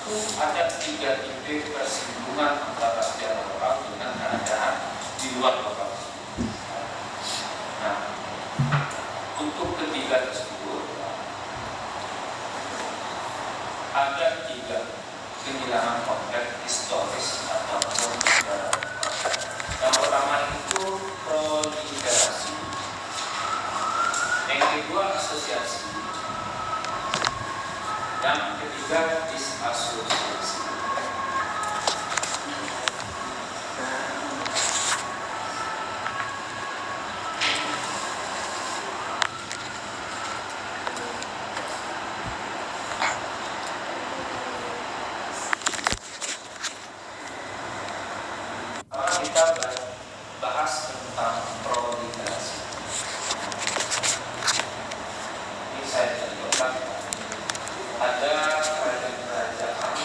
itu ada 3 tipe persinggungan antara sejarah lokal dengan keadaan di luar lokal. Nah, untuk ketiga tersebut ada 3 kehilangan konteks historis atau sejarah. Yang pertama itu proliferasi, yang kedua asosiasi, yang ketiga disasosiasi. Kita bahas tentang proliferasi. Ini saya contohkan. Ada kerajaan-kerajaan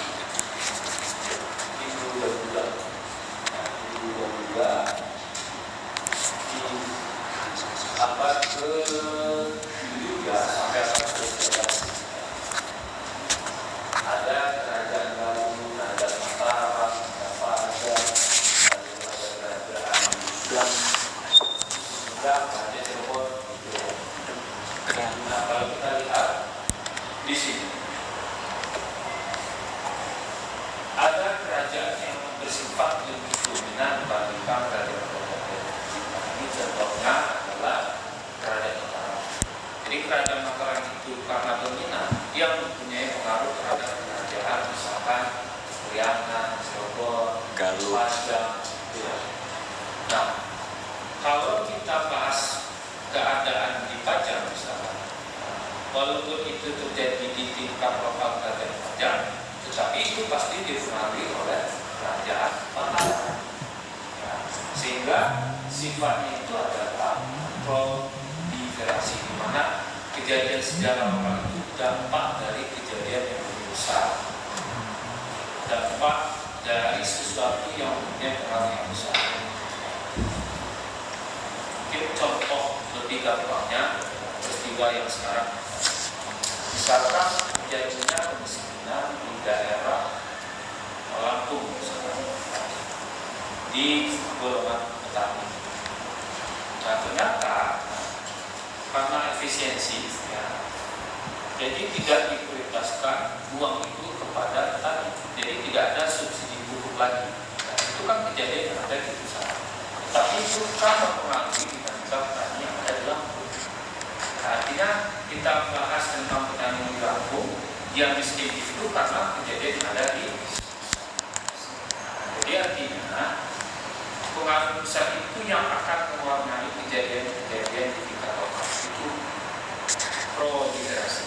Hindu-Buddha di abad ke-7 sampai abad ke-11. Ada kerajaan Galuh, kerajaan Mataram, kerajaan Cirebon. Nah, kalau kita lihat di sini ada kerajaan yang bersifat lebih dominan dibandingkan kerajaan-kerajaan. Ini contohnya adalah kerajaan Mataram. Jadi kerajaan Mataram itu karena dominan, dia mempunyai pengaruh terhadap kerajaan, misalkan Priangan, Cirebon, Galuh, Padang. Ya. Nah, kalau kita bahas keadaan di Pajang misalnya, walaupun itu terjadi di tingkat lokal kerajaan Pajang, tetapi itu pasti dipengaruhi oleh kerajaan Mataram. Ya, sehingga sifatnya itu adalah proliferasi, di mana kejadian sejarah lokal itu dampak dari kejadian yang lebih besar, dampak dari sesuatu yang mempunyai pengaruh yang besar. Mungkin contoh lebih gampangnya peristiwa yang sekarang, misalkan terjadinya kemiskinan di daerah Lampung misalnya, di golongan petani. Nah, ternyata karena efisiensi, ya, jadi tidak diprioritaskan uang itu kepada petani. Jadi tidak ada subsidi pupuk lagi. Nah, itu kan kejadian yang ada di pusat. Tapi itu kan mempengaruhi dinamika petani yang ada di Lampung. Nah, artinya kita bahas tentang petani di Lampung yang miskin itu karena kejadian yang ada di. Jadi artinya pengaruh besar itu yang akan mewarnai kejadian-kejadian di tingkat lokal itu proliferasi.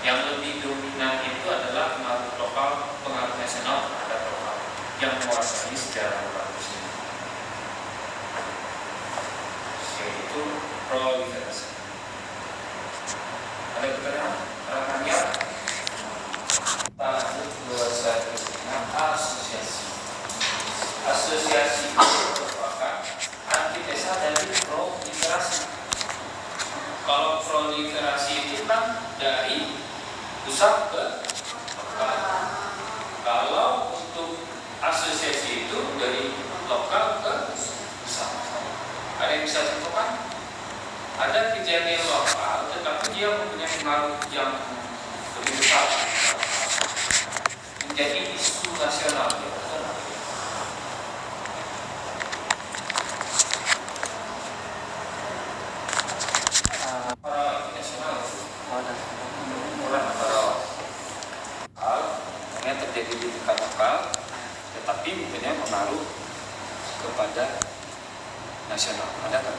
Yang lebih dominan itu adalah pengaruh lokal, pengaruh nasional terhadap lokal yang mewarnai sejarah lokal itu. Yaitu proliferasi. Ada pertanyaan? Pertanyaannya? Lanjut ke asosiasi. Asosiasi itu merupakan antitesa dari proliferasi. Kalau proliferasi itu kan dari pusat ke lokal. Kalau untuk asosiasi itu dari lokal ke pusat. Ada yang bisa contohkan? Ada kejadian lokal, tetapi dia mempunyai pengaruh yang lebih besar, menjadi isu nasional. Para nasional, yang terjadi di tingkat lokal, tetapi mempunyai pengaruh kepada nasional. Ada kan?